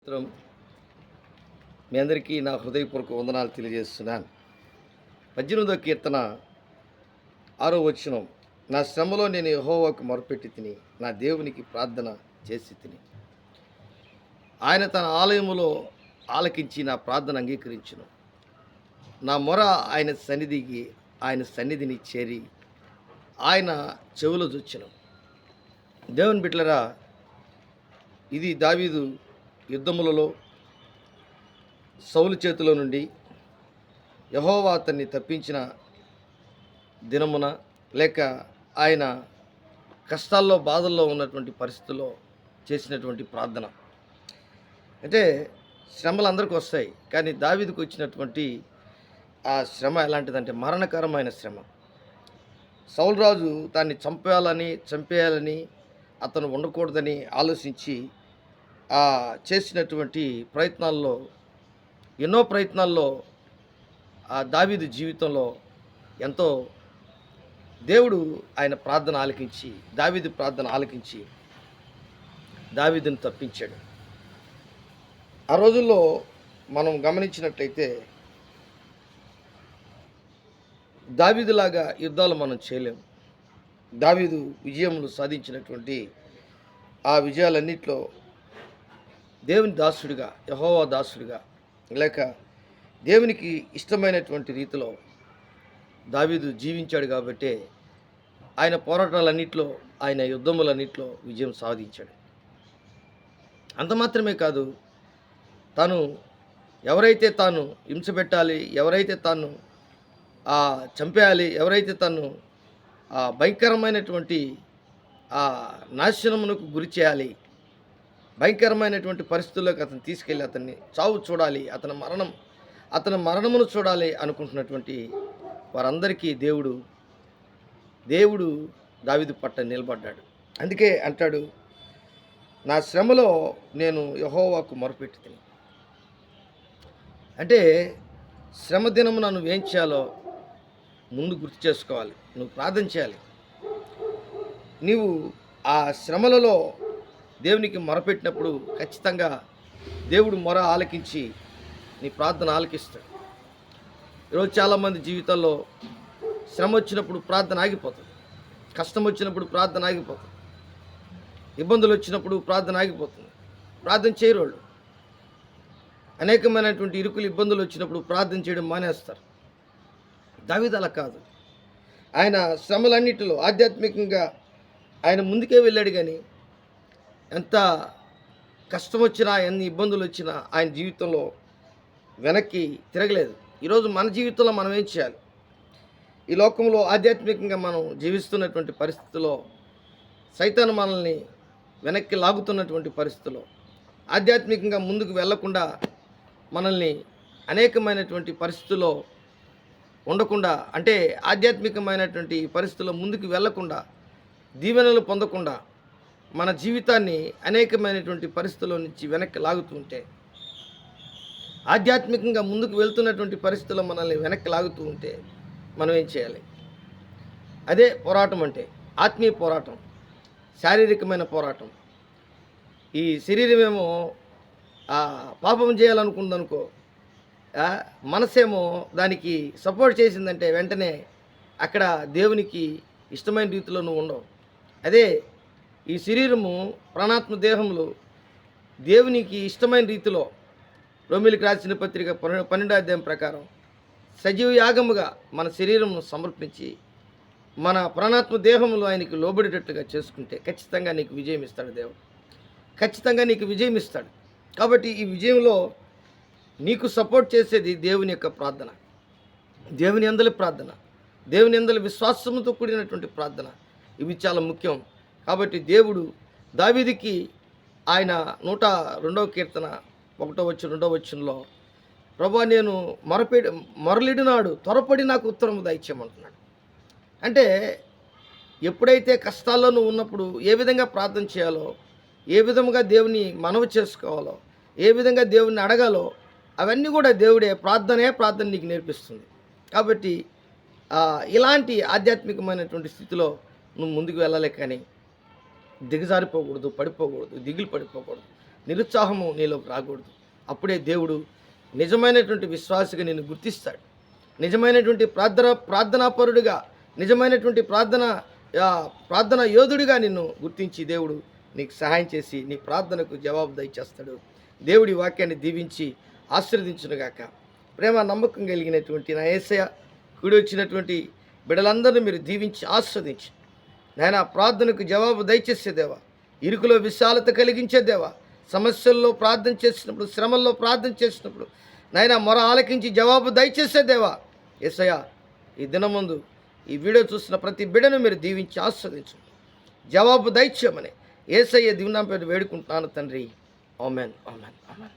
స్తోత్రం. మీ అందరికీ నా హృదయపూర్వక వందనాలు తెలియజేస్తున్నాను. 18వ కీర్తన 6వ వచనం. నా శ్రమలో నేను యెహోవాకు మొరపెట్టి తిని నా దేవునికి ప్రార్థన చేసి తిని. ఆయన తన ఆలయములో ఆలకించి నా ప్రార్థన అంగీకరించును. నా మొర ఆయన సన్నిధిని చేరి ఆయన చెవులో జొచ్చెను. దేవుని బిడ్డలారా, ఇది దావీదు యుద్ధములలో సౌలు చేతిలో నుండి యెహోవా అతన్ని తప్పించిన దినమున, లేక ఆయన కష్టాల్లో బాధల్లో ఉన్నటువంటి పరిస్థితుల్లో చేసినటువంటి ప్రార్థన. అంటే శ్రమలు అందరికీ వస్తాయి, కానీ దావీదుకు వచ్చినటువంటి ఆ శ్రమ ఎలాంటిదంటే మరణకరమైన శ్రమ. సౌలు రాజు దాన్ని చంపేయాలని అతను ఉండకూడదని ఆలోచించి చేసినటువంటి ఎన్నో ప్రయత్నాల్లో దావీదు జీవితంలో ఎంతో దేవుడు ఆయన దావీదు ప్రార్థన ఆలకించి దావీదుని తప్పించాడు. ఆ రోజుల్లో మనం గమనించినట్లయితే దావీదులాగా యుద్ధాలు మనం చేయలేము. దావీదు విజయములు సాధించినటువంటి ఆ విజయాలన్నింటిలో దేవుని దాసుడిగా, యెహోవా దాసుడిగా, లేక దేవునికి ఇష్టమైనటువంటి రీతిలో దావీదు జీవించాడు. కాబట్టే ఆయన పోరాటాలన్నింటిలో, ఆయన యుద్ధములన్నింటిలో విజయం సాధించాడు. అంత మాత్రమే కాదు, ఎవరైతే తాను హింసపెట్టాలి, ఎవరైతే తాను చంపేయాలి, ఎవరైతే తాను భయంకరమైనటువంటి నాశనమునకు గురి చేయాలి, భయంకరమైనటువంటి పరిస్థితుల్లోకి అతను తీసుకెళ్ళి అతన్ని చావు చూడాలి, అతని మరణమును చూడాలి అనుకుంటున్నటువంటి వారందరికీ దేవుడు దావీదు పట్ల నిలబడ్డాడు. అందుకే అంటాడు, నా శ్రమలో నేను యెహోవాకు మొరపెట్టి తిని. అంటే శ్రమ దినమున నువ్వేం చేయాలో ముందు గుర్తు చేసుకోవాలి. నువ్వు ప్రార్థన చేయాలి. నీవు ఆ శ్రమలలో దేవునికి మొరపెట్టినప్పుడు ఖచ్చితంగా దేవుడు మొర ఆలకించి నీ ప్రార్థన ఆలకిస్తాడు. ఈరోజు చాలామంది జీవితాల్లో శ్రమ వచ్చినప్పుడు ప్రార్థన ఆగిపోతుంది, కష్టం వచ్చినప్పుడు ప్రార్థన ఆగిపోతుంది, ఇబ్బందులు వచ్చినప్పుడు ప్రార్థన ఆగిపోతుంది. ప్రార్థన చేయరోళ్ళు అనేకమైనటువంటి ఇబ్బందులు వచ్చినప్పుడు ప్రార్థన చేయడం మానేస్తారు. దావీదు అలా కాదు. ఆయన శ్రమలన్నిటిలో ఆధ్యాత్మికంగా ఆయన ముందుకే వెళ్ళాడు, కానీ ఎంత కష్టం వచ్చినా, ఎన్ని ఇబ్బందులు వచ్చినా ఆయన జీవితంలో వెనక్కి తిరగలేదు. ఈరోజు మన జీవితంలో మనం ఏం చేయాలి? ఈ లోకంలో ఆధ్యాత్మికంగా మనం జీవిస్తున్నటువంటి పరిస్థితుల్లో సైతాను మనల్ని వెనక్కి లాగుతున్నటువంటి పరిస్థితుల్లో ఆధ్యాత్మికంగా ముందుకు వెళ్లకుండా, మనల్ని అనేకమైనటువంటి పరిస్థితుల్లో ఉండకుండా, అంటే ఆధ్యాత్మికమైనటువంటి పరిస్థితుల్లో ముందుకు వెళ్లకుండా, దీవెనలు పొందకుండా మన జీవితాన్ని అనేకమైనటువంటి పరిస్థితుల్లో నుంచి వెనక్కి లాగుతూ ఆధ్యాత్మికంగా ముందుకు వెళ్తున్నటువంటి పరిస్థితుల్లో మనల్ని వెనక్కి లాగుతూ ఉంటే మనం ఏం చేయాలి? అదే పోరాటం అంటే, ఆత్మీయ పోరాటం, శారీరకమైన పోరాటం. ఈ శరీరమేమో పాపం చేయాలనుకుందనుకో, మనసేమో దానికి సపోర్ట్ చేసిందంటే వెంటనే అక్కడ దేవునికి ఇష్టమైన రీతిలో నువ్వు ఉండవు. అదే ఈ శరీరము, ప్రాణాత్మ దేహములు దేవునికి ఇష్టమైన రీతిలో రోమీయులకు రాసిన పత్రిక 12వ అధ్యాయం ప్రకారం సజీవ యాగముగా మన శరీరమును సమర్పించి మన ప్రాణాత్మ దేహములు ఆయనకి లోబడేటట్టుగా చేసుకుంటే ఖచ్చితంగా నీకు విజయం ఇస్తాడు. దేవుడు ఖచ్చితంగా నీకు విజయం ఇస్తాడు. కాబట్టి ఈ విజయంలో నీకు సపోర్ట్ చేసేది దేవుని యొక్క ప్రార్థన, దేవుని యందలి ప్రార్థన, దేవుని యందలి విశ్వాసముతో కూడినటువంటి ప్రార్థన. ఇవి చాలా ముఖ్యం. కాబట్టి దేవుడు దావీదుకి ఆయన 102వ కీర్తన 1వ వచనం 2వ వచనంలో, ప్రభువా నేను మొరలిడినాడు త్వరపడి నాకు ఉత్తరము దయచేయమంటున్నాడు. అంటే ఎప్పుడైతే కష్టాల్లో నువ్వు ఉన్నప్పుడు ఏ విధంగా ప్రార్థన చేయాలో, ఏ విధముగా దేవుని మనవి చేసుకోవాలో, ఏ విధంగా దేవుని అడగాలో అవన్నీ కూడా ప్రార్థన నీకు నేర్పిస్తుంది. కాబట్టి ఇలాంటి ఆధ్యాత్మికమైనటువంటి స్థితిలో నువ్వు ముందుకు వెళ్ళాలి, కానీ దిగజారిపోకూడదు, పడిపోకూడదు, దిగులు పడిపోకూడదు. నిరుత్సాహము నీలోకి రాకూడదు. అప్పుడే దేవుడు నిజమైనటువంటి విశ్వాసిగా నిన్ను గుర్తిస్తాడు. నిజమైనటువంటి ప్రార్థనాపరుడిగా, నిజమైనటువంటి ప్రార్థన యోధుడిగా నిన్ను గుర్తించి దేవుడు నీకు సహాయం చేసి నీ ప్రార్థనకు జవాబు దయచేస్తాడు. దేవుడి వాక్యాన్ని దీవించి ఆశీర్వదించునుగాక. ప్రేమ నమ్మకం కలిగినటువంటి నా యేసయ్య, కూడి వచ్చినటువంటి బిడ్డలందరినీ మీరు దీవించి ఆస్వాదించి నాయన ప్రార్థనకు జవాబు దయచేసే దేవా, ఇరుకులో విశాలత కలిగించే దేవా, సమస్యల్లో ప్రార్థన చేసినప్పుడు, శ్రమల్లో ప్రార్థన చేసినప్పుడు నాయన మొర ఆలకించి జవాబు దయచేసే దేవా యేసయ్య, ఈ దినముందు ఈ వీడియో చూసిన ప్రతి బిడ్డను మీరు దీవించి ఆస్వాదించు, జవాబు దయచేయమని యేసయ్య దివ్యనామమున వేడుకుంటున్నాను తండ్రి. ఆమేన్, ఆమేన్, ఆమేన్.